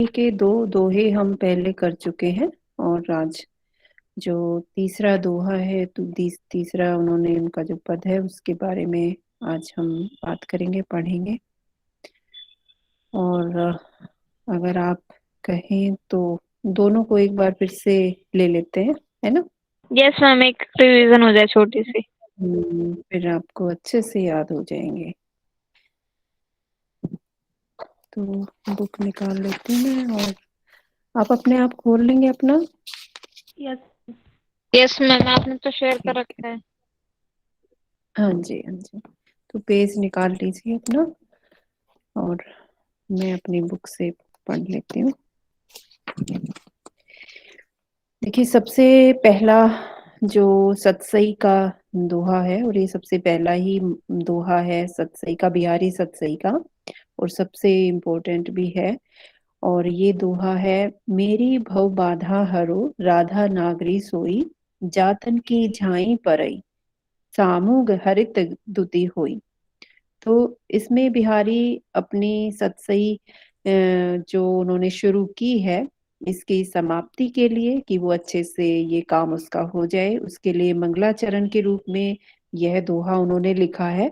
के दो दोहे हम पहले कर चुके हैं। और आज जो तीसरा दोहा है तो तीसरा उन्होंने उनका जो पद है उसके बारे में आज हम बात करेंगे, पढ़ेंगे। और अगर आप कहें तो दोनों को एक बार फिर से ले लेते हैं, है ना। यस मैम, एक रिवीजन हो जाए छोटी सी। फिर आपको अच्छे से याद हो जाएंगे। तो बुक निकाल लेते हैं और आप अपने आप खोल लेंगे अपना। यस। यस मैम, आपने तो शेयर कर ठीक है। रखा है। हाँ जी, हाँ जी। तो पेज निकाल लीजिए अपना और मैं अपनी बुक से पढ़ लेती हूँ। देखिए, सबसे पहला जो सतसई का दोहा है, और ये सबसे पहला ही दोहा है सतसई का, बिहारी सतसई का, और सबसे इम्पोर्टेंट भी है। और ये दोहा है: मेरी भव बाधा हरो, राधा नागरी सोई, जातन की झाई परई, सामुग हरित दुति होई। तो इसमें बिहारी अपनी सतसई जो उन्होंने शुरू की है, इसकी समाप्ति के लिए, कि वो अच्छे से ये काम उसका हो जाए, उसके लिए मंगलाचरण के रूप में यह दोहा उन्होंने लिखा है।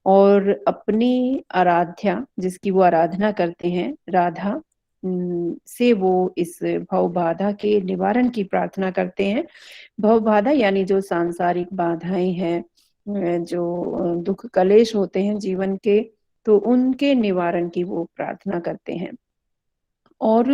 और अपनी आराध्या, जिसकी वो आराधना करते हैं, राधा, से वो इस भव बाधा के निवारण की प्रार्थना करते हैं। भव बाधा यानी जो सांसारिक बाधाएं हैं, जो दुख कलेश होते हैं जीवन के, तो उनके निवारण की वो प्रार्थना करते हैं। और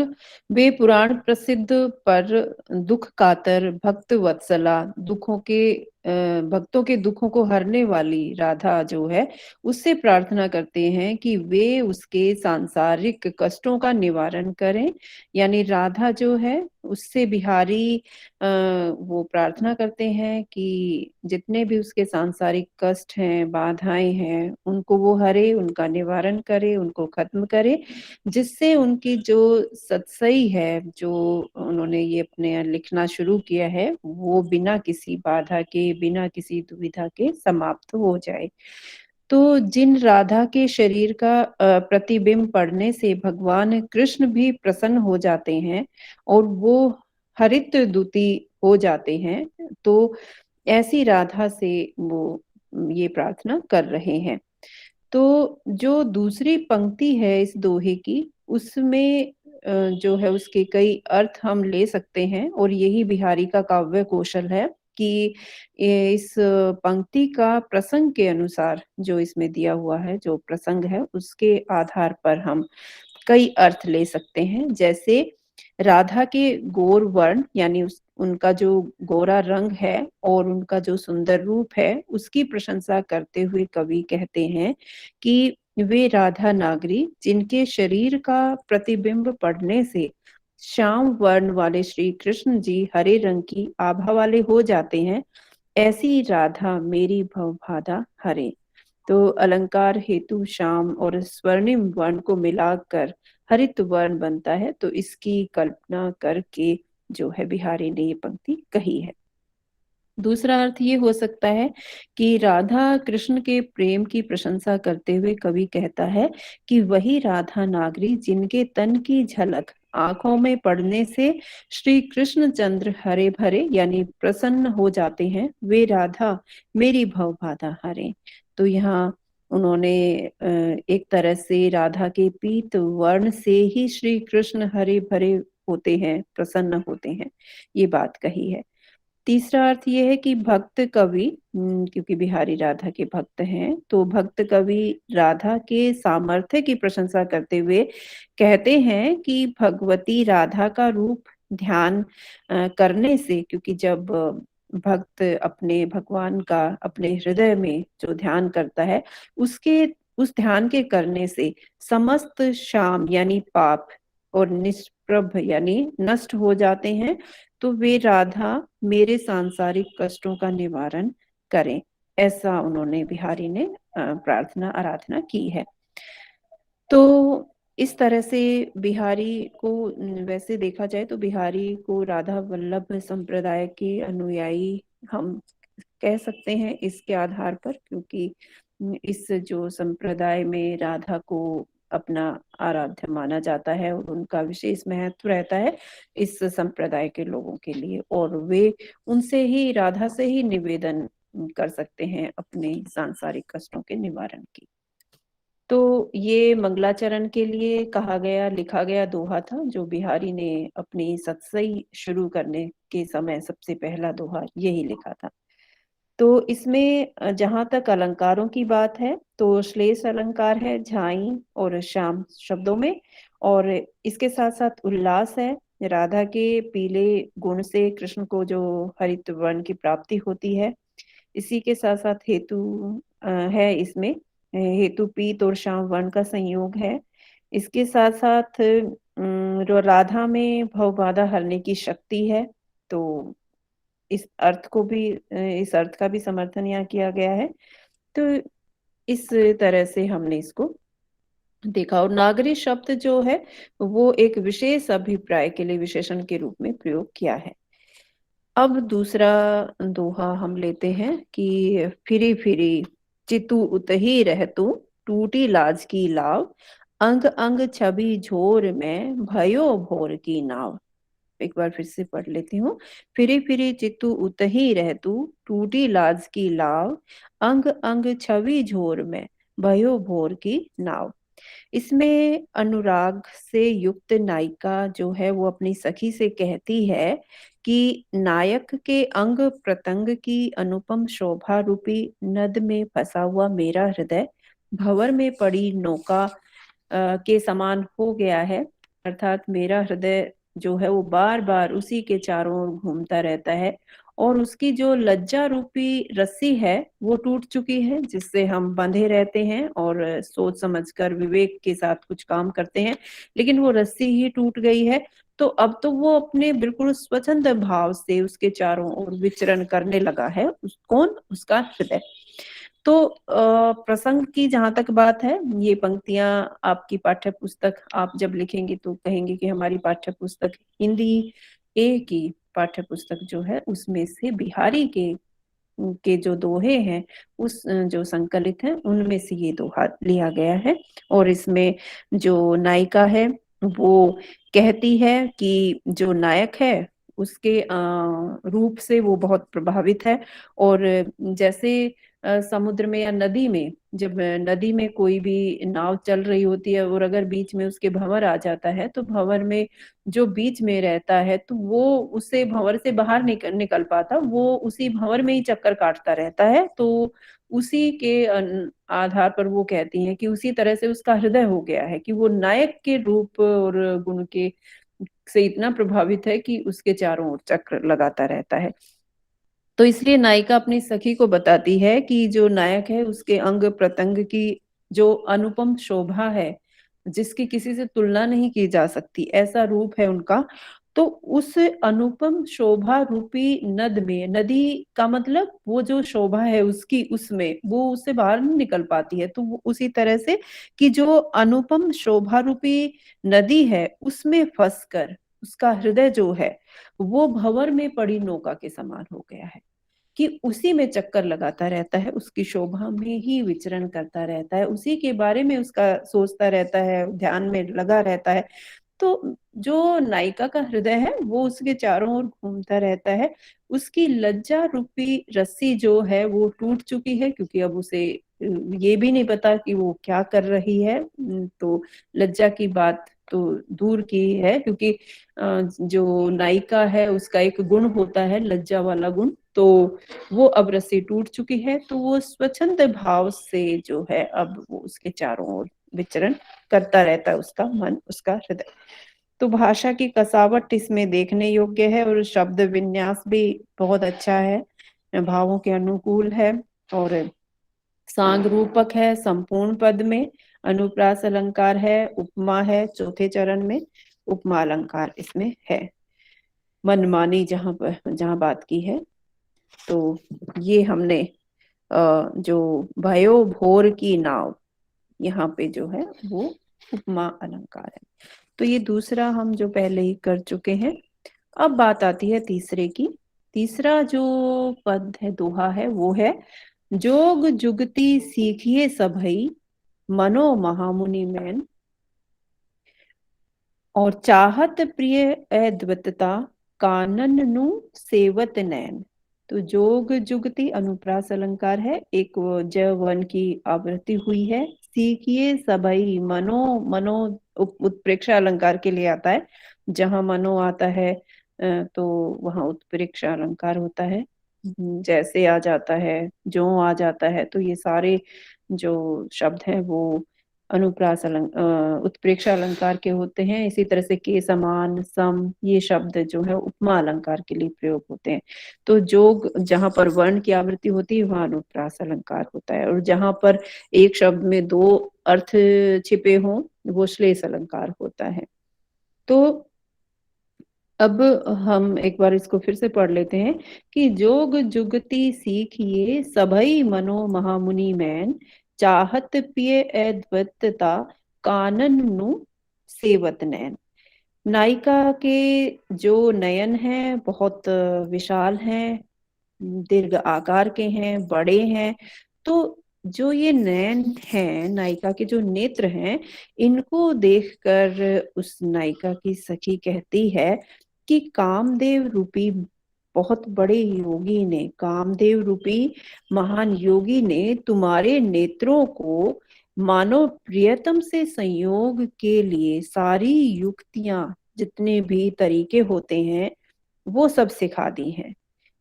वे पुराण प्रसिद्ध पर दुख कातर भक्त वत्सला, दुखों के भक्तों के दुखों को हरने वाली राधा जो है, उससे प्रार्थना करते हैं कि वे उसके सांसारिक कष्टों का निवारण करें। यानी राधा जो है, उससे बिहारी वो प्रार्थना करते हैं कि जितने भी उसके सांसारिक कष्ट हैं, बाधाएं हैं, उनको वो हरे, उनका निवारण करे, उनको खत्म करे, जिससे उनकी जो सतसई है, जो उन्होंने ये अपने लिखना शुरू किया है, वो बिना किसी बाधा के, बिना किसी दुविधा के समाप्त हो जाए। तो जिन राधा के शरीर का प्रतिबिंब पड़ने से भगवान कृष्ण भी प्रसन्न हो जाते हैं और वो हरित दूती हो जाते हैं, तो ऐसी राधा से वो ये प्रार्थना कर रहे हैं। तो जो दूसरी पंक्ति है इस दोहे की, उसमें जो है उसके कई अर्थ हम ले सकते हैं, और यही बिहारी का काव्य कौशल है कि इस पंक्ति का प्रसंग के अनुसार, जो इसमें दिया हुआ है, जो प्रसंग है, उसके आधार पर हम कई अर्थ ले सकते हैं। जैसे राधा के गोर वर्ण, यानी उनका जो गोरा रंग है और उनका जो सुंदर रूप है, उसकी प्रशंसा करते हुए कवि कहते हैं कि वे राधा नागरी, जिनके शरीर का प्रतिबिंब पड़ने से श्याम वर्ण वाले श्री कृष्ण जी हरे रंग की आभा वाले हो जाते हैं, ऐसी राधा मेरी भवबाधा हरे। तो अलंकार हेतु श्याम और स्वर्णिम वर्ण को मिलाकर हरित वर्ण बनता है। तो इसकी कल्पना करके जो है बिहारी ने ये पंक्ति कही है। दूसरा अर्थ ये हो सकता है कि राधा कृष्ण के प्रेम की प्रशंसा करते हुए कवि कहता है कि वही राधा नागरी, जिनके तन की झलक आंखों में पड़ने से श्री कृष्ण चंद्र हरे भरे यानी प्रसन्न हो जाते हैं, वे राधा मेरी भव बाधा हरे। तो यहाँ उन्होंने एक तरह से राधा के पीत वर्ण से ही श्री कृष्ण हरे भरे होते हैं, प्रसन्न होते हैं, ये बात कही है। तीसरा अर्थ ये है कि भक्त कवि, क्योंकि बिहारी राधा के भक्त हैं, तो भक्त कवि राधा के सामर्थ्य की प्रशंसा करते हुए कहते हैं कि भगवती राधा का रूप ध्यान करने से, क्योंकि जब भक्त अपने भगवान का अपने हृदय में जो ध्यान करता है, उसके उस ध्यान के करने से समस्त शाम यानी पाप और निष्प्रभ यानी नष्ट हो जाते हैं। तो वे राधा मेरे सांसारिक कष्टों का निवारण करें, ऐसा उन्होंने बिहारी ने प्रार्थना आराधना की है। तो इस तरह से बिहारी को, वैसे देखा जाए तो बिहारी को राधा वल्लभ संप्रदाय के अनुयायी हम कह सकते हैं इसके आधार पर, क्योंकि इस जो संप्रदाय में राधा को अपना आराध्य माना जाता है और उनका विशेष महत्व रहता है इस संप्रदाय के लोगों के लिए, और वे उनसे ही, राधा से ही निवेदन कर सकते हैं अपने सांसारिक कष्टों के निवारण की। तो ये मंगलाचरण के लिए कहा गया, लिखा गया दोहा था, जो बिहारी ने अपनी सतसई शुरू करने के समय सबसे पहला दोहा यही लिखा था। तो इसमें जहाँ तक अलंकारों की बात है, तो श्लेष अलंकार है झाई और श्याम शब्दों में, और इसके साथ साथ उल्लास है, राधा के पीले गुण से कृष्ण को जो हरित वर्ण की प्राप्ति होती है। इसी के साथ साथ हेतु है इसमें, हेतु पीत और श्याम वर्ण का संयोग है। इसके साथ साथ राधा में भवबाधा हरने की शक्ति है। तो इस अर्थ को भी, इस अर्थ का भी समर्थन यहाँ किया गया है। तो इस तरह से हमने इसको देखा, और नागरी शब्द जो है वो एक विशेष अभिप्राय के लिए विशेषण के रूप में प्रयोग किया है। अब दूसरा दोहा हम लेते हैं कि फिरी फिरी चितु उतही रहतु, टूटी लाज की लाव, अंग अंग छवि झोर में भयो भोर की नाव। एक बार फिर से पढ़ लेती हूँ। फिरी फिरी चितु उतही रहतु, टूटी लाज की लाव, अंग अंग छवि झोर में भयो भोर की नाव। इसमें अनुराग से युक्त नायिका जो है वो अपनी सखी से कहती है कि नायक के अंग प्रत्यंग की अनुपम शोभा रूपी नद में फंसा हुआ मेरा हृदय भंवर में पड़ी नौका के समान हो गया है। अर्थात मेरा हृदय जो है वो बार बार उसी के चारों ओर घूमता रहता है, और उसकी जो लज्जा रूपी रस्सी है वो टूट चुकी है, जिससे हम बंधे रहते हैं और सोच समझकर विवेक के साथ कुछ काम करते हैं, लेकिन वो रस्सी ही टूट गई है। तो अब तो वो अपने बिल्कुल स्वच्छंद भाव से उसके चारों ओर विचरण करने लगा है। कौन? उसका हृदय। तो प्रसंग की जहां तक बात है, ये पंक्तियां आपकी पाठ्य पुस्तक आप जब लिखेंगे तो कहेंगे कि हमारी पाठ्य पुस्तक हिंदी ए की पाठ्य पुस्तक जो है उसमें से बिहारी के जो दोहे हैं उस जो संकलित है उनमें से ये दोहा लिया गया है। और इसमें जो नायिका है वो कहती है कि जो नायक है उसके रूप से वो बहुत प्रभावित है। और जैसे समुद्र में या नदी में, जब नदी में कोई भी नाव चल रही होती है और अगर बीच में उसके भंवर आ जाता है, तो भंवर में जो बीच में रहता है तो वो उसे भंवर से बाहर निकल पाता, वो उसी भंवर में ही चक्कर काटता रहता है। तो उसी के आधार पर वो कहती हैं कि उसी तरह से उसका हृदय हो गया है कि वो नायक के रूप और गुण के से इतना प्रभावित है कि उसके चारों ओर चक्र लगाता रहता है। तो इसलिए नायिका अपनी सखी को बताती है कि जो नायक है उसके अंग प्रत्यंग की जो अनुपम शोभा है, जिसकी किसी से तुलना नहीं की जा सकती, ऐसा रूप है उनका। तो उस अनुपम शोभा रूपी नद में, नदी का मतलब वो जो शोभा है उसकी, उसमें वो उससे बाहर नहीं निकल पाती है। तो वो उसी तरह से कि जो अनुपम शोभा रूपी नदी है उसमें फंसकर उसका हृदय जो है वो भंवर में पड़ी नौका के समान हो गया है, कि उसी में चक्कर लगाता रहता है, उसकी शोभा में ही विचरण करता रहता है, उसी के बारे में उसका सोचता रहता है, ध्यान में लगा रहता है। तो जो नायिका का हृदय है वो उसके चारों ओर घूमता रहता है। उसकी लज्जा रूपी रस्सी जो है वो टूट चुकी है, क्योंकि अब उसे ये भी नहीं पता कि वो क्या कर रही है। तो लज्जा की बात तो दूर की है, क्योंकि जो नायिका है उसका एक गुण होता है लज्जा वाला गुण। तो वो अब रस्सी टूट चुकी है, तो वो स्वच्छंद भाव से जो है अब वो उसके चारों ओर विचरण करता रहता है, उसका मन, उसका हृदय। तो भाषा की कसावट इसमें देखने योग्य है, और शब्द विन्यास भी बहुत अच्छा है, भावों के अनुकूल है, और सांग रूपक है संपूर्ण पद में, अनुप्रास अलंकार है, उपमा है चौथे चरण में, उपमा अलंकार इसमें है, मनमानी जहां बात की है। तो ये हमने जो भयो भोर की नाव, यहाँ पे जो है वो उपमा अलंकार है। तो ये दूसरा हम जो पहले ही कर चुके हैं। अब बात आती है तीसरे की। तीसरा जो पद है, दोहा है, वो है जोग जुगती सीखिए सबई, मनो महामुनि मैन, और चाहत प्रिय अद्वैतता कानन नु सेवत नैन। तो जोग जुगति अनुप्रास अलंकार है, एक ज वन की आवृत्ति हुई है। सीखिए सबई मनो, मनो उत्प्रेक्षा अलंकार के लिए आता है। जहां मनो आता है तो वहां उत्प्रेक्षा अलंकार होता है। जैसे आ जाता है, जो आ जाता है, तो ये सारे जो शब्द हैं वो अनुप्रास उत्प्रेक्षा अलंकार के होते हैं। इसी तरह से के, समान, सम, ये शब्द जो है उपमा अलंकार के लिए प्रयोग होते हैं। तो जोग जहां पर वर्ण की आवृत्ति होती है वहां अनुप्रास अलंकार होता है, और जहां पर एक शब्द में दो अर्थ छिपे हों वो श्लेष अलंकार होता है। तो अब हम एक बार इसको फिर से पढ़ लेते हैं कि जोग जुगति सीखिए सबई मनो महामुनि मैन, चाहत पिय अद्वैतता कानन नु सेवत नैन। नायिका के जो नयन हैं बहुत विशाल हैं, दीर्घ आकार के हैं, बड़े हैं। तो जो ये नयन हैं, नायिका के जो नेत्र हैं, इनको देखकर उस नायिका की सखी कहती है कि कामदेव रूपी बहुत बड़े योगी ने, कामदेव रूपी महान योगी ने तुम्हारे नेत्रों को मानो प्रियतम से संयोग के लिए सारी युक्तियां, जितने भी तरीके होते हैं, वो सब सिखा दी हैं।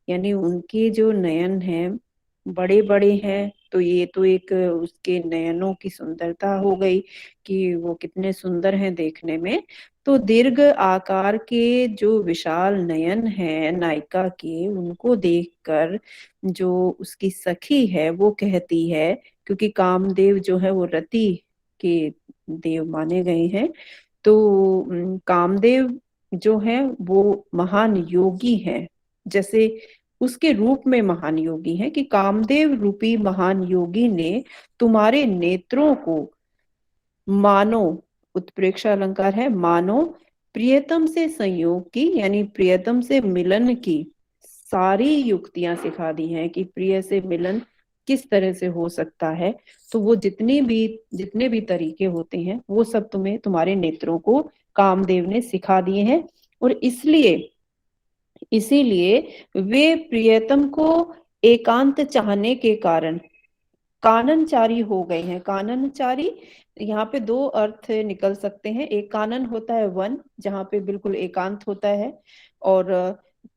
यानी उनके जो नयन हैं बड़े बड़े हैं, तो ये तो एक उसके नयनों की सुंदरता हो गई कि वो कितने सुंदर हैं देखने में। तो दीर्घ आकार के जो विशाल नयन हैं नायिका के, उनको देखकर जो उसकी सखी है वो कहती है, क्योंकि कामदेव जो है वो रति के देव माने गए हैं। तो कामदेव जो है वो महान योगी हैं, जैसे उसके रूप में महान योगी हैं कि कामदेव रूपी महान योगी ने तुम्हारे नेत्रों को मानो, उत्प्रेक्षा अलंकार है, मानो प्रियतम से संयोग की, यानी प्रियतम से मिलन की सारी युक्तियां सिखा दी हैं कि प्रिय से मिलन किस तरह से हो सकता है। तो वो जितने भी तरीके होते हैं वो सब तुम्हें, तुम्हारे नेत्रों को कामदेव ने सिखा दिए हैं। और इसीलिए वे प्रियतम को एकांत चाहने के कारण काननचारी हो गए हैं। काननचारी, यहाँ पे दो अर्थ निकल सकते हैं। एक कानन होता है वन, जहाँ पे बिल्कुल एकांत होता है, और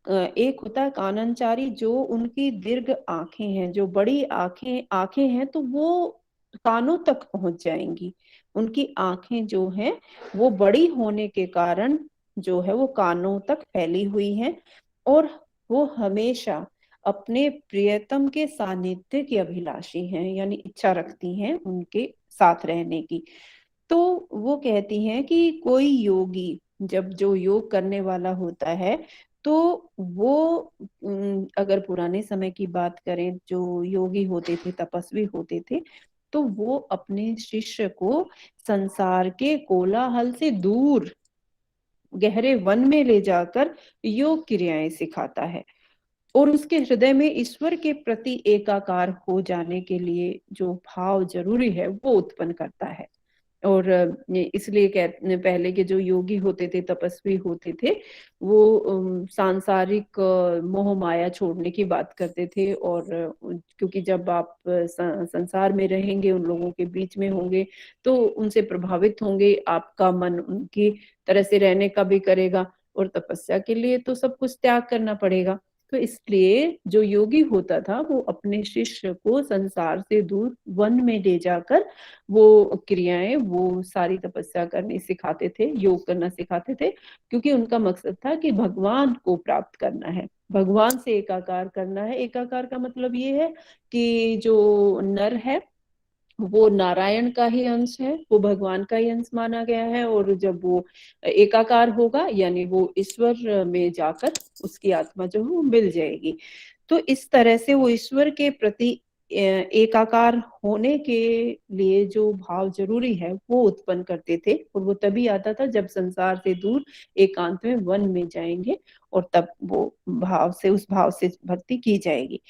एक होता है काननचारी जो उनकी दीर्घ आंखें हैं, जो बड़ी आंखें आंखें हैं, तो वो कानों तक पहुंच जाएंगी। उनकी आंखें जो हैं वो बड़ी होने के कारण जो है वो कानों तक फैली हुई हैं, और वो हमेशा अपने प्रियतम के सानिध्य की अभिलाषी हैं, यानी इच्छा रखती हैं उनके साथ रहने की। तो वो कहती हैं कि कोई योगी जब जो योग करने वाला होता है, तो वो अगर पुराने समय की बात करें, जो योगी होते थे, तपस्वी होते थे, तो वो अपने शिष्य को संसार के कोलाहल से दूर गहरे वन में ले जाकर योग क्रियाएं सिखाता है, और उसके हृदय में ईश्वर के प्रति एकाकार हो जाने के लिए जो भाव जरूरी है वो उत्पन्न करता है। और इसलिए पहले के जो योगी होते थे, तपस्वी होते थे, वो सांसारिक मोह माया छोड़ने की बात करते थे। और क्योंकि जब आप संसार में रहेंगे, उन लोगों के बीच में होंगे, तो उनसे प्रभावित होंगे, आपका मन उनकी तरह से रहने का भी करेगा, और तपस्या के लिए तो सब कुछ त्याग करना पड़ेगा। तो इसलिए जो योगी होता था वो अपने शिष्य को संसार से दूर वन में ले जाकर वो क्रियाएं, वो सारी तपस्या करनी सिखाते थे, योग करना सिखाते थे, क्योंकि उनका मकसद था कि भगवान को प्राप्त करना है, भगवान से एकाकार करना है। एकाकार का मतलब ये है कि जो नर है वो नारायण का ही अंश है, वो भगवान का ही अंश माना गया है, और जब वो एकाकार होगा यानी वो ईश्वर में जाकर उसकी आत्मा जो है वो मिल जाएगी। तो इस तरह से वो ईश्वर के प्रति एकाकार होने के लिए जो भाव जरूरी है वो उत्पन्न करते थे, और वो तभी आता था जब संसार से दूर एकांत में वन में जाएंगे, और तब वो भाव से, उस भाव से भक्ति की जाएगी।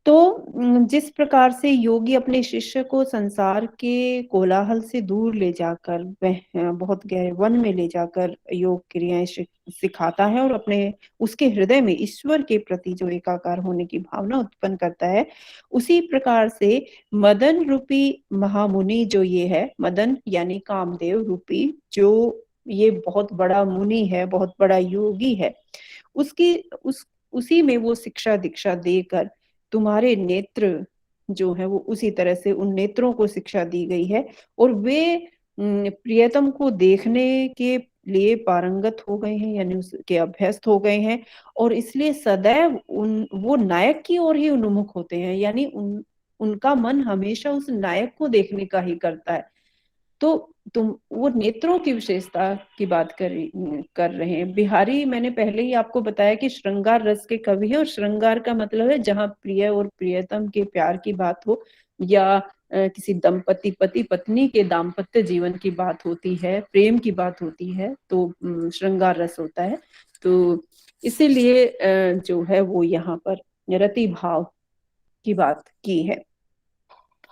तो जिस प्रकार से योगी अपने शिष्य को संसार के कोलाहल से दूर ले जाकर वह बहुत गहरे वन में ले जाकर योग क्रियाएं सिखाता है और अपने उसके हृदय में ईश्वर के प्रति जो एकाकार होने की भावना उत्पन्न करता है, उसी प्रकार से मदन रूपी महामुनि जो ये है, मदन यानी कामदेव रूपी, जो ये बहुत बड़ा मुनि है, बहुत बड़ा योगी है, उसकी उसी में वो शिक्षा दीक्षा देकर तुम्हारे नेत्र जो है वो उसी तरह से उन नेत्रों को शिक्षा दी गई है, और वे प्रियतम को देखने के लिए पारंगत हो गए हैं, यानी उसके अभ्यस्त हो गए हैं, और इसलिए सदैव वो नायक की ओर ही उन्मुख होते हैं, यानी उनका मन हमेशा उस नायक को देखने का ही करता है। तो तुम वो नेत्रों की विशेषता की बात कर रहे हैं बिहारी। मैंने पहले ही आपको बताया कि श्रृंगार रस के कवि है, और श्रृंगार का मतलब है जहाँ प्रिय और प्रियतम के प्यार की बात हो, या किसी दंपति पति पत्नी के दाम्पत्य जीवन की बात होती है, प्रेम की बात होती है, तो श्रृंगार रस होता है। तो इसीलिए जो है वो यहाँ पर रति भाव की बात की है।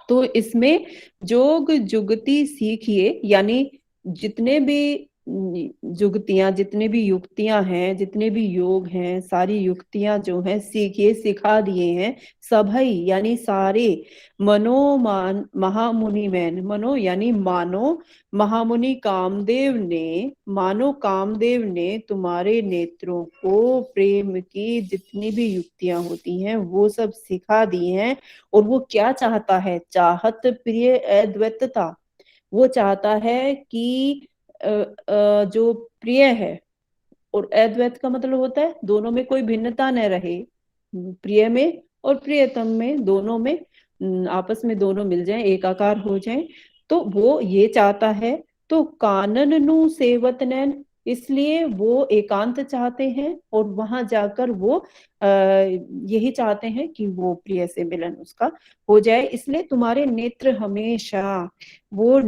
तो इसमें जोग जुगती सीखिए, यानी जितने भी जुगतियां, जितने भी युक्तियां हैं, जितने भी योग हैं, सारी युक्तियां जो हैं सीखिए, सिखा दिए हैं सभई, यानी सारे मनोमान महामुनि मैन, मनो यानी मानो, महामुनि कामदेव ने, मानो कामदेव ने तुम्हारे नेत्रों को प्रेम की जितनी भी युक्तियां होती हैं वो सब सिखा दी हैं। और वो क्या चाहता है, चाहत प्रिय अद्वैतता, वो चाहता है कि जो प्रिय है, और अद्वैत का मतलब होता है दोनों में कोई भिन्नता न रहे, प्रिय में और प्रियतम में, दोनों में आपस में दोनों मिल जाएं, एकाकार हो जाएं, तो वो ये चाहता है। तो कानन नु सेवत नैन, इसलिए वो एकांत चाहते हैं, और वहां जाकर वो यही चाहते हैं कि वो प्रिय से मिलन उसका हो जाए, इसलिए तुम्हारे नेत्र हमेशा वो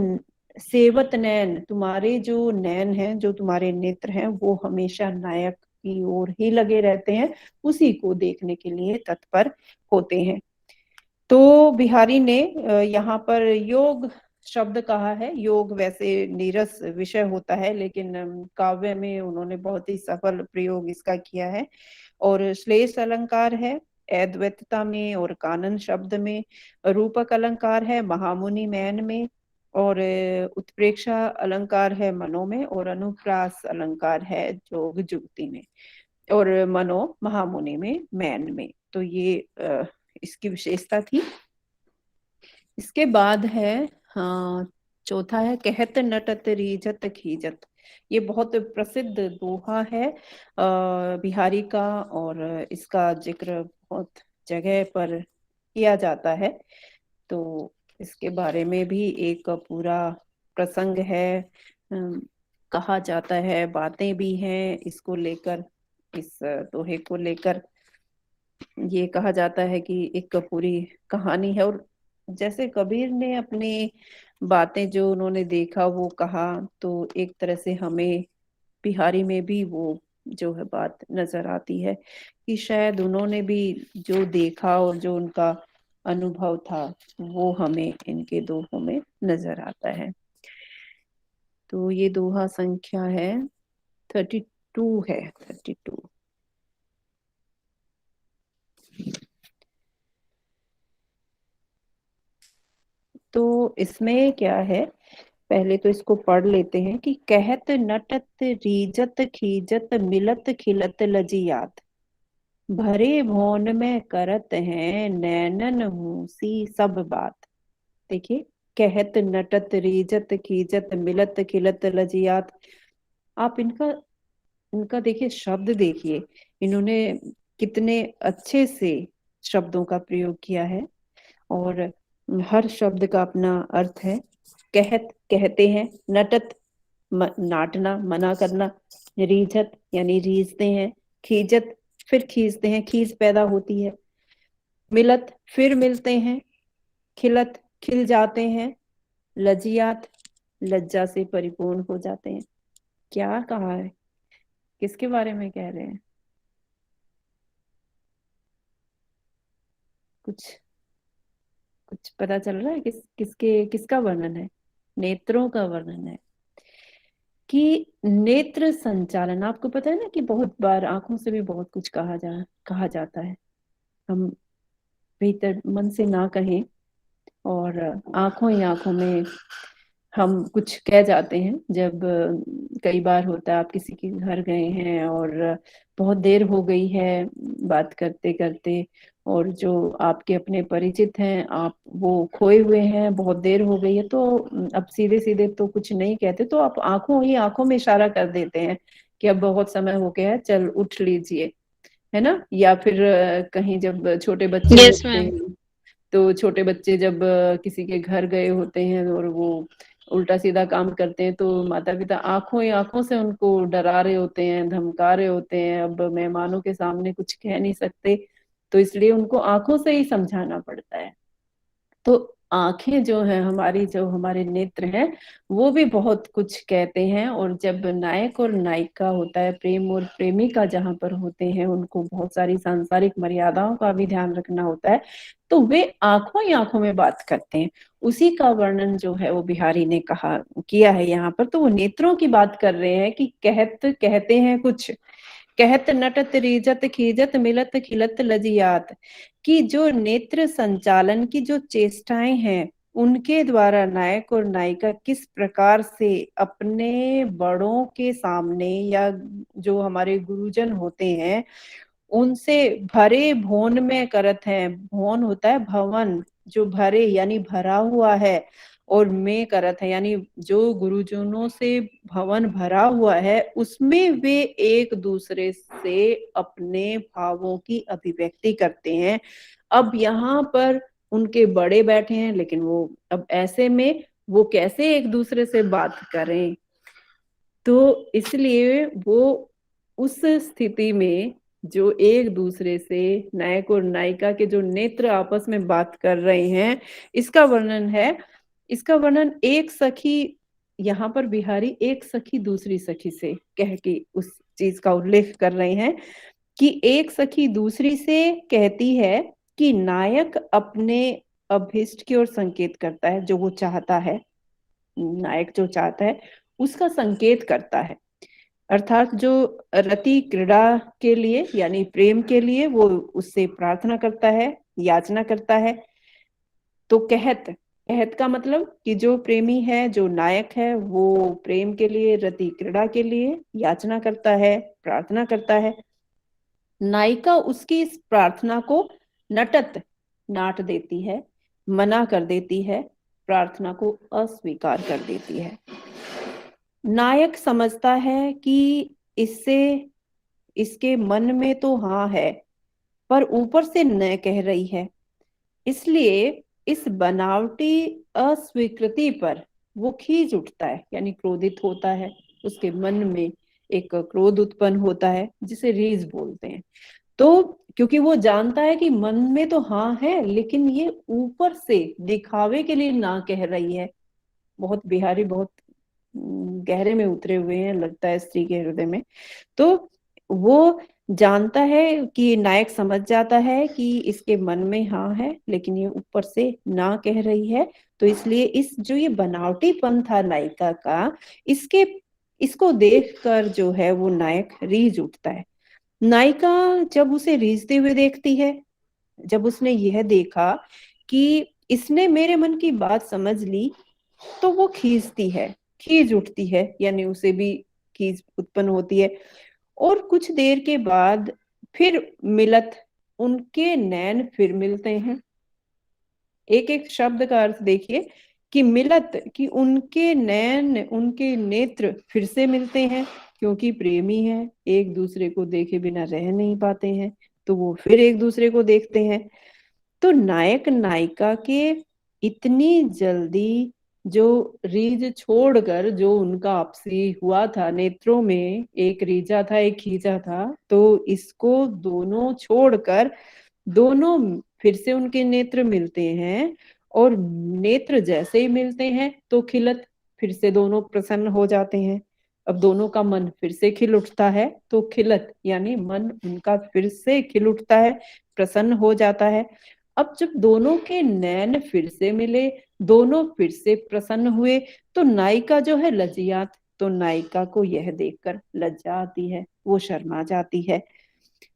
सेवत नैन, तुम्हारे जो नैन हैं, जो तुम्हारे नेत्र हैं, वो हमेशा नायक की ओर ही लगे रहते हैं, उसी को देखने के लिए तत्पर होते हैं। तो बिहारी ने यहाँ पर योग शब्द कहा है। योग वैसे नीरस विषय होता है, लेकिन काव्य में उन्होंने बहुत ही सफल प्रयोग इसका किया है। और श्लेष अलंकार है अद्वैतता में, और कानन शब्द में, रूपक अलंकार है महामुनि मैन में, और उत्प्रेक्षा अलंकार है मनो में, और अनुप्रास अलंकार है जोग जुगती में, और मनो महामुनि में, मैन में। तो ये इसकी विशेषता थी। इसके बाद है, हाँ, चौथा है कहत नटत रीझत खीजत। ये बहुत प्रसिद्ध दोहा है बिहारी का, और इसका जिक्र बहुत जगह पर किया जाता है। तो इसके बारे में भी एक पूरा प्रसंग है, कहा जाता है, बातें भी हैं इसको लेकर, इस दोहे को लेकर ये कहा जाता है कि एक पूरी कहानी है। और जैसे कबीर ने अपनी बातें जो उन्होंने देखा वो कहा, तो एक तरह से हमें बिहारी में भी वो जो है बात नजर आती है कि शायद उन्होंने भी जो देखा और जो उनका अनुभव था वो हमें इनके दोहों में नजर आता है। तो ये दोहा संख्या है 32 है, 32। तो इसमें क्या है, पहले तो इसको पढ़ लेते हैं कि कहत नटत रीजत खीजत मिलत खिलत लजियात, भरे भौन में करत हैं नैनन मूसी सब बात। देखिए, कहत नटत रीजत खीजत मिलत खिलत लजियात, आप इनका इनका देखिए शब्द देखिए, इन्होंने कितने अच्छे से शब्दों का प्रयोग किया है, और हर शब्द का अपना अर्थ है। कहत कहते हैं, नटत नाटना मना करना, रीझत यानी रीझते हैं, खीजत फिर खींचते हैं, खींच पैदा होती है, मिलत फिर मिलते हैं, खिलत खिल जाते हैं, लजियात लज्जा से परिपूर्ण हो जाते हैं। क्या कहा है, किसके बारे में कह रहे हैं? कुछ कुछ पता चल रहा है किसका वर्णन है? नेत्रों का वर्णन है कि नेत्र संचालन। आपको पता है ना कि बहुत बार आंखों से भी बहुत कुछ कहा जाता है। हम भीतर मन से ना कहें और आंखों ही आंखों में हम कुछ कह जाते हैं। जब कई बार होता है आप किसी के घर गए हैं और बहुत देर हो गई है बात करते करते, और जो आपके अपने परिचित हैं आप वो खोए हुए हैं, बहुत देर हो गई है, तो अब सीधे सीधे तो कुछ नहीं कहते, तो आप आंखों ही आंखों में इशारा कर देते हैं कि अब बहुत समय हो गया है, चल उठ लीजिए, है ना। या फिर कहीं जब छोटे बच्चे यस होते मैम। हैं, तो छोटे बच्चे जब किसी के घर गए होते हैं और वो उल्टा सीधा काम करते हैं, तो माता पिता आंखों ही आंखों से उनको डरा रहे होते हैं, धमका रहे होते हैं। अब मेहमानों के सामने कुछ कह नहीं सकते, तो इसलिए उनको आंखों से ही समझाना पड़ता है। तो आंखें जो है हमारी, जो हमारे नेत्र हैं, वो भी बहुत कुछ कहते हैं। और जब नायक और नायिका होता है, प्रेम और प्रेमिका जहां पर होते हैं, उनको बहुत सारी सांसारिक मर्यादाओं का भी ध्यान रखना होता है, तो वे आंखों ही आंखों में बात करते हैं। उसी का वर्णन जो है वो बिहारी ने कहा किया है यहाँ पर। तो वो नेत्रों की बात कर रहे हैं कि कहते हैं कुछ, कहत नटत रीजत खीजत मिलत खिलत लजियात, कि जो नेत्र संचालन की जो चेष्टाएं हैं, उनके द्वारा नायक और नायिका किस प्रकार से अपने बड़ों के सामने, या जो हमारे गुरुजन होते हैं उनसे भरे भवन में करत हैं। भवन होता है भवन, जो भरे यानी भरा हुआ है, और में करत है यानी जो गुरुजनों से भवन भरा हुआ है, उसमें वे एक दूसरे से अपने भावों की अभिव्यक्ति करते हैं। अब यहाँ पर उनके बड़े बैठे हैं, लेकिन वो अब ऐसे में वो कैसे एक दूसरे से बात करें, तो इसलिए वो उस स्थिति में जो एक दूसरे से, नायक और नायिका के जो नेत्र आपस में बात कर रहे हैं, इसका वर्णन है। इसका वर्णन एक सखी, यहाँ पर बिहारी एक सखी दूसरी सखी से कह के उस चीज का उल्लेख कर रहे हैं कि एक सखी दूसरी से कहती है कि नायक अपने अभिष्ट की ओर संकेत करता है, जो वो चाहता है, नायक जो चाहता है उसका संकेत करता है। अर्थात जो रति क्रीड़ा के लिए यानी प्रेम के लिए वो उससे प्रार्थना करता है, याचना करता है। तो कहत, कहत का मतलब कि जो प्रेमी है, जो नायक है, वो प्रेम के लिए, रति क्रीड़ा के लिए याचना करता है, प्रार्थना करता है। नायिका उसकी इस प्रार्थना को नटत, नाट देती है, मना कर देती है, प्रार्थना को अस्वीकार कर देती है। नायक समझता है कि इससे, इसके मन में तो हाँ है, पर ऊपर से न कह रही है, इसलिए इस बनावटी अस्वीकृति पर वो खींच उठता है, यानी क्रोधित होता है। उसके मन में एक क्रोध उत्पन्न होता है, जिसे रीझ बोलते हैं। तो क्योंकि वो जानता है कि मन में तो हाँ है, लेकिन ये ऊपर से दिखावे के लिए ना कह रही है। बहुत बिहारी बहुत गहरे में उतरे हुए हैं लगता है स्त्री के हृदय में। तो वो जानता है कि नायक समझ जाता है कि इसके मन में हाँ है, लेकिन ये ऊपर से ना कह रही है। तो इसलिए इस जो ये बनावटीपन था नायिका का, इसके इसको देखकर जो है वो नायक रीझ उठता है। नायिका जब उसे रीझते हुए देखती है, जब उसने यह देखा कि इसने मेरे मन की बात समझ ली, तो वो खींचती है, खींच उठती है, यानी उसे भी खींच उत्पन्न होती है। और कुछ देर के बाद फिर मिलत, उनके नैन फिर मिलते हैं। एक एक शब्द का अर्थ देखिए कि मिलत, कि उनके नैन, उनके नेत्र फिर से मिलते हैं, क्योंकि प्रेमी है, एक दूसरे को देखे बिना रह नहीं पाते हैं, तो वो फिर एक दूसरे को देखते हैं। तो नायक नायिका के इतनी जल्दी जो रीझ छोड़कर, जो उनका आपसी हुआ था, नेत्रों में एक रीझा था एक खींचा था, तो इसको दोनों छोड़कर दोनों फिर से उनके नेत्र मिलते हैं। और नेत्र जैसे ही मिलते हैं तो खिलत, फिर से दोनों प्रसन्न हो जाते हैं। अब दोनों का मन फिर से खिल उठता है, तो खिलत यानी मन उनका फिर से खिल उठता है, प्रसन्न हो जाता है। अब जब दोनों के नैन फिर से मिले, दोनों फिर से प्रसन्न हुए, तो नायिका जो है लज्जियात, तो नायिका को यह देखकर लज्जा आती है, वो शर्मा जाती है।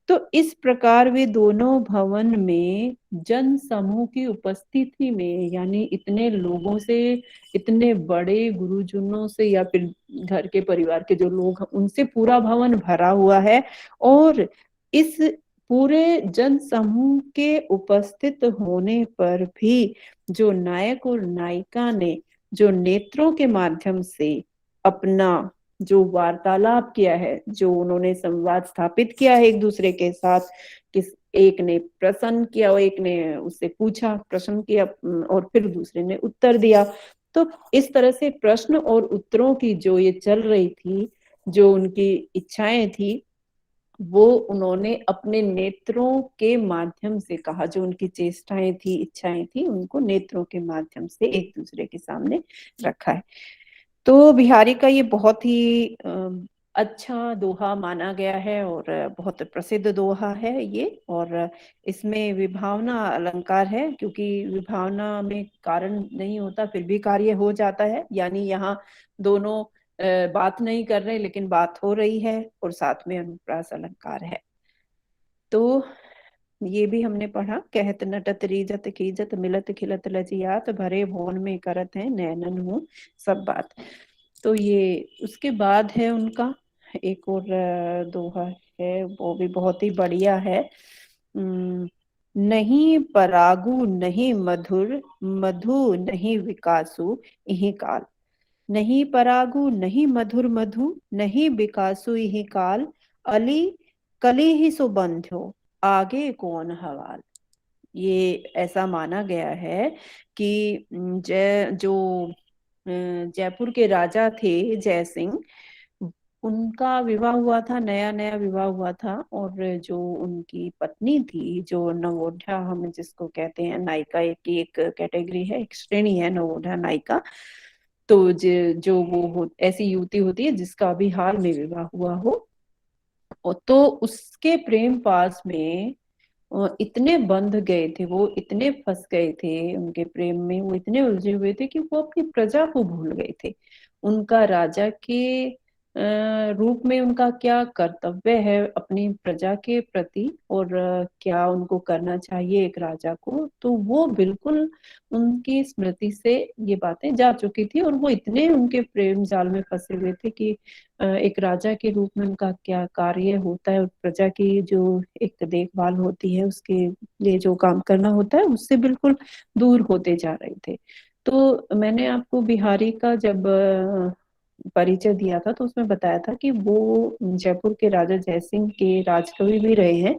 तो इस प्रकार वे दोनों भवन में जन समूह की उपस्थिति में, यानी इतने लोगों से, इतने बड़े गुरुजनों से या फिर घर के परिवार के जो लोग हैं उनसे पूरा भवन भरा हुआ है, और इस पूरे जन समूह के उपस्थित होने पर भी जो नायक और नायिका ने जो नेत्रों के माध्यम से अपना जो वार्तालाप किया है, जो उन्होंने संवाद स्थापित किया है एक दूसरे के साथ, किस एक ने प्रश्न किया और एक ने उससे पूछा, प्रश्न किया और फिर दूसरे ने उत्तर दिया। तो इस तरह से प्रश्न और उत्तरों की जो ये चल रही थी, जो उनकी इच्छाएं थी, वो उन्होंने अपने नेत्रों के माध्यम से कहा। जो उनकी चेष्टाएं थी, इच्छाएं थी, उनको नेत्रों के माध्यम से एक दूसरे के सामने रखा है। तो बिहारी का ये बहुत ही अच्छा दोहा माना गया है और बहुत प्रसिद्ध दोहा है ये। और इसमें विभावना अलंकार है, क्योंकि विभावना में कारण नहीं होता फिर भी कार्य हो जाता है, यानी यहाँ दोनों बात नहीं कर रहे लेकिन बात हो रही है, और साथ में अनुप्रास अलंकार है। तो ये भी हमने पढ़ा, कहत नटत रीजत कीजत मिलत खिलत लजियात, भरे भवन में करत है नैनन हूँ सब बात। तो ये उसके बाद है उनका एक और दोहा है, वो भी बहुत ही बढ़िया है। नहीं परागु नहीं मधुर, मधु नहीं विकासु इहि काल। नहीं परागु नहीं मधुर मधु, नहीं विकासु इहि काल। अली कली ही सो बंध्यो, आगे कौन हवाल। ये ऐसा माना गया है कि जयपुर के राजा थे जय सिंह, उनका विवाह हुआ था, नया नया विवाह हुआ था, और जो उनकी पत्नी थी, जो नवोढ़ा हम जिसको कहते हैं, नायिका की एक कैटेगरी है, एक श्रेणी है नवोढ़ा नायिका। तो जो ऐसी युवती होती है जिसका अभी हाल में विवाह हुआ हो, और तो उसके प्रेम पास में इतने बंध गए थे, वो इतने फंस गए थे उनके प्रेम में, वो इतने उलझे हुए थे कि वो अपनी प्रजा को भूल गए थे। उनका राजा के रूप में उनका क्या कर्तव्य है अपनी प्रजा के प्रति, और क्या उनको करना चाहिए एक राजा को, तो वो बिल्कुल उनकी स्मृति से ये बातें जा चुकी थी, और वो इतने उनके प्रेम जाल में फंसे हुए थे कि एक राजा के रूप में उनका क्या कार्य होता है और प्रजा की जो एक देखभाल होती है, उसके लिए जो काम करना होता है, उससे बिल्कुल दूर होते जा रहे थे। तो मैंने आपको बिहारी का जब परिचय दिया था तो उसमें बताया था कि वो जयपुर के राजा जयसिंह के राजकवि भी रहे हैं।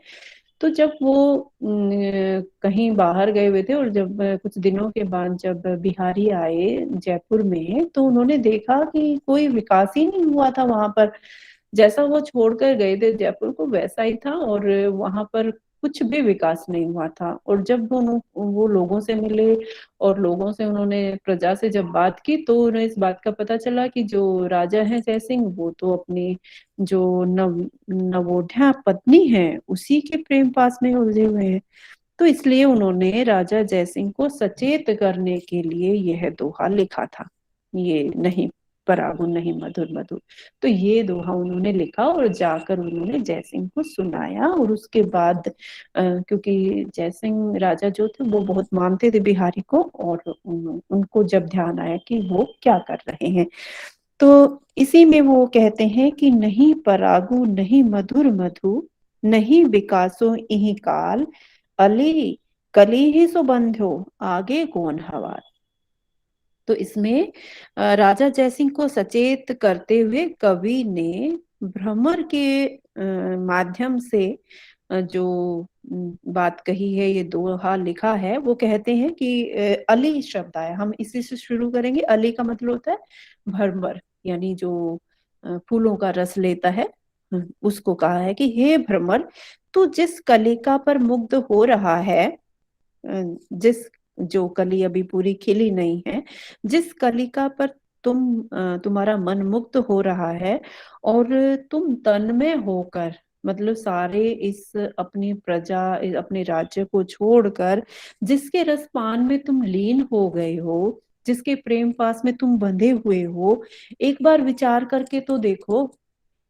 तो जब वो कहीं बाहर गए हुए थे, और जब कुछ दिनों के बाद जब बिहारी आए जयपुर में, तो उन्होंने देखा कि कोई विकास ही नहीं हुआ था वहां पर। जैसा वो छोड़कर गए थे जयपुर को, वैसा ही था, और वहां पर कुछ भी विकास नहीं हुआ था। और जब वो लोगों से मिले और लोगों से उन्होंने, प्रजा से जब बात की, तो उन्हें इस बात का पता चला कि जो राजा है जयसिंह, वो तो अपनी जो नवोढ़ा पत्नी है उसी के प्रेम पास में उलझे हुए हैं। तो इसलिए उन्होंने राजा जयसिंह को सचेत करने के लिए यह दोहा लिखा था, ये नहीं परागु नहीं मधुर मधुर। तो ये दोहा उन्होंने लिखा और जाकर उन्होंने जयसिंह को सुनाया, और उसके बाद क्योंकि जयसिंह राजा जो थे वो बहुत मानते थे बिहारी को, और उनको जब ध्यान आया कि वो क्या कर रहे हैं, तो इसी में वो कहते हैं कि नहीं परागु नहीं मधुर मधु, नहीं विकासो इहि काल। अली कली ही सो बंध्यो, आगे कौन हवाल। तो इसमें राजा जयसिंह को सचेत करते हुए कवि ने भ्रमर के माध्यम से जो बात कही है, ये दोहा लिखा है। वो कहते हैं कि अली शब्द आया, हम इसी से शुरू करेंगे। अली का मतलब होता है भ्रमर, यानी जो फूलों का रस लेता है, उसको कहा है कि हे भ्रमर, तू जिस कलिका पर मुग्ध हो रहा है, जिस जो कली अभी पूरी खिली नहीं है, जिस कलिका पर तुम्हारा मन मुक्त हो रहा है, और तुम तन्मय होकर मतलब सारे इस अपनी प्रजा, अपने राज्य को छोड़कर जिसके रसपान में तुम लीन हो गए हो, जिसके प्रेम पास में तुम बंधे हुए हो, एक बार विचार करके तो देखो,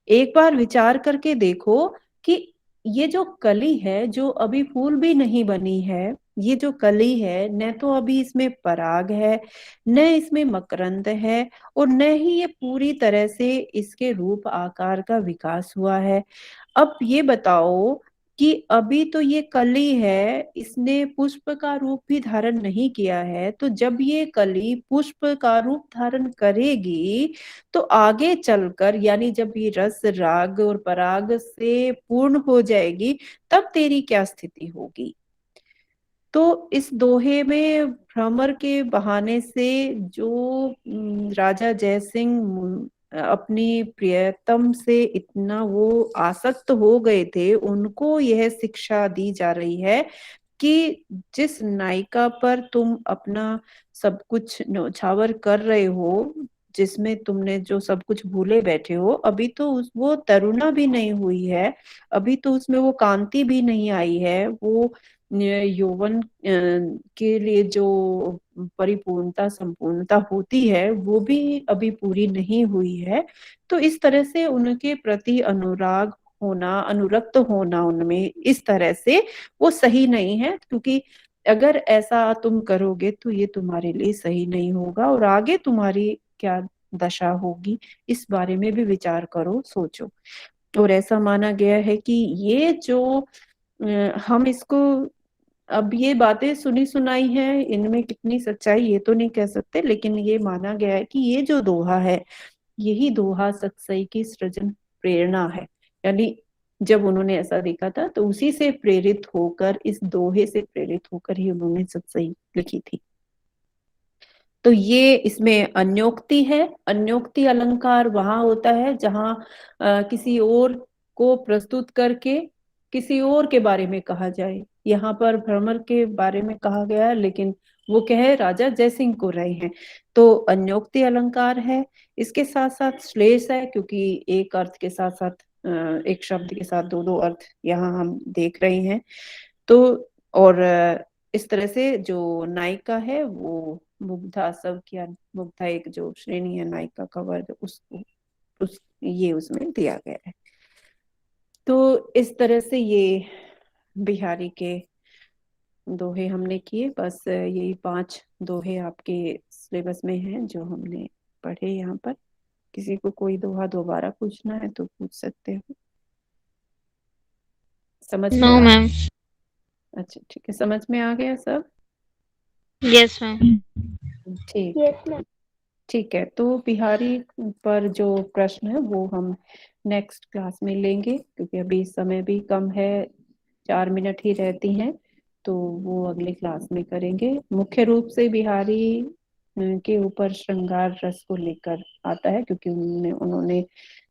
एक बार विचार करके देखो कि ये जो कली है, जो अभी फूल भी नहीं बनी है, ये जो कली है, न तो अभी इसमें पराग है, न इसमें मकरंद है, और न ही ये पूरी तरह से इसके रूप आकार का विकास हुआ है। अब ये बताओ कि अभी तो ये कली है, इसने पुष्प का रूप भी धारण नहीं किया है, तो जब ये कली पुष्प का रूप धारण करेगी तो आगे चलकर, यानी जब ये रस राग और पराग से पूर्ण हो जाएगी, तब तेरी क्या स्थिति होगी। तो इस दोहे में भ्रमर के बहाने से जो राजा जयसिंह अपनी प्रियतम से इतना वो आसक्त हो गए थे, उनको यह शिक्षा दी जा रही है कि जिस नायिका पर तुम अपना सब कुछ न्यौछावर कर रहे हो, जिसमें तुमने जो सब कुछ भूले बैठे हो, अभी तो वो तरुणा भी नहीं हुई है, अभी तो उसमें वो कांति भी नहीं आई है, वो यौवन के लिए जो परिपूर्णता संपूर्णता होती है वो भी अभी पूरी नहीं हुई है। तो इस तरह से उनके प्रति अनुराग होना, अनुरक्त होना उनमें इस तरह से वो सही नहीं है, क्योंकि अगर ऐसा तुम करोगे तो ये तुम्हारे लिए सही नहीं होगा, और आगे तुम्हारी क्या दशा होगी, इस बारे में भी विचार करो, सोचो। और ऐसा माना गया है कि ये जो हम इसको, अब ये बातें सुनी सुनाई है, इनमें कितनी सच्चाई ये तो नहीं कह सकते, लेकिन ये माना गया है कि ये जो दोहा है, यही दोहा सतसई की सृजन प्रेरणा है। यानी जब उन्होंने ऐसा देखा था तो उसी से प्रेरित होकर, इस दोहे से प्रेरित होकर ही उन्होंने सतसई लिखी थी। तो ये इसमें अन्योक्ति है। अन्योक्ति अलंकार वहां होता है जहां किसी और को प्रस्तुत करके किसी और के बारे में कहा जाए। यहाँ पर भ्रमर के बारे में कहा गया है, लेकिन वो कहे राजा जयसिंह को रहे हैं, तो अन्योक्ति अलंकार है। इसके साथ साथ श्लेष है, क्योंकि एक अर्थ के साथ साथ एक शब्द के साथ दो दो अर्थ यहाँ हम देख रहे हैं। तो और इस तरह से जो नायिका है वो मुग्धा, सब किया मुग्धा एक जो श्रेणी है नायिका का वर्ग, उस ये उसमें दिया गया है। तो इस तरह से ये बिहारी के दोहे हमने किए। बस यही 5 दोहे आपके सिलेबस में हैं जो हमने पढ़े यहाँ पर। किसी को कोई दोहा दोबारा पूछना है तो पूछ सकते हो। समझ नो में आ, मैम। अच्छा ठीक है, समझ में आ गया सब। Yes ma'am. ठीक है, यस मैम। ठीक है। तो बिहारी पर जो प्रश्न है वो हम नेक्स्ट क्लास में लेंगे, क्योंकि अभी समय भी कम है, 4 मिनट ही रहती हैं, तो वो अगले क्लास में करेंगे। मुख्य रूप से बिहारी के ऊपर श्रृंगार रस को लेकर आता है, क्योंकि उन्होंने उन्होंने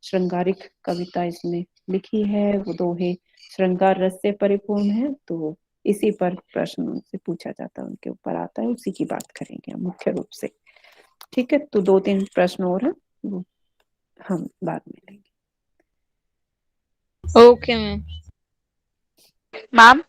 श्रृंगारिक कविता इसमें लिखी है, वो दोहे श्रृंगार रस से परिपूर्ण है, तो इसी पर प्रश्न उनसे पूछा जाता है, उनके ऊपर आता है, उसी की बात करेंगे हम मुख्य रूप से। ठीक है, तो 2-3 प्रश्न और हैं, वो हम बाद में लेंगे। Okay ma'am. मैम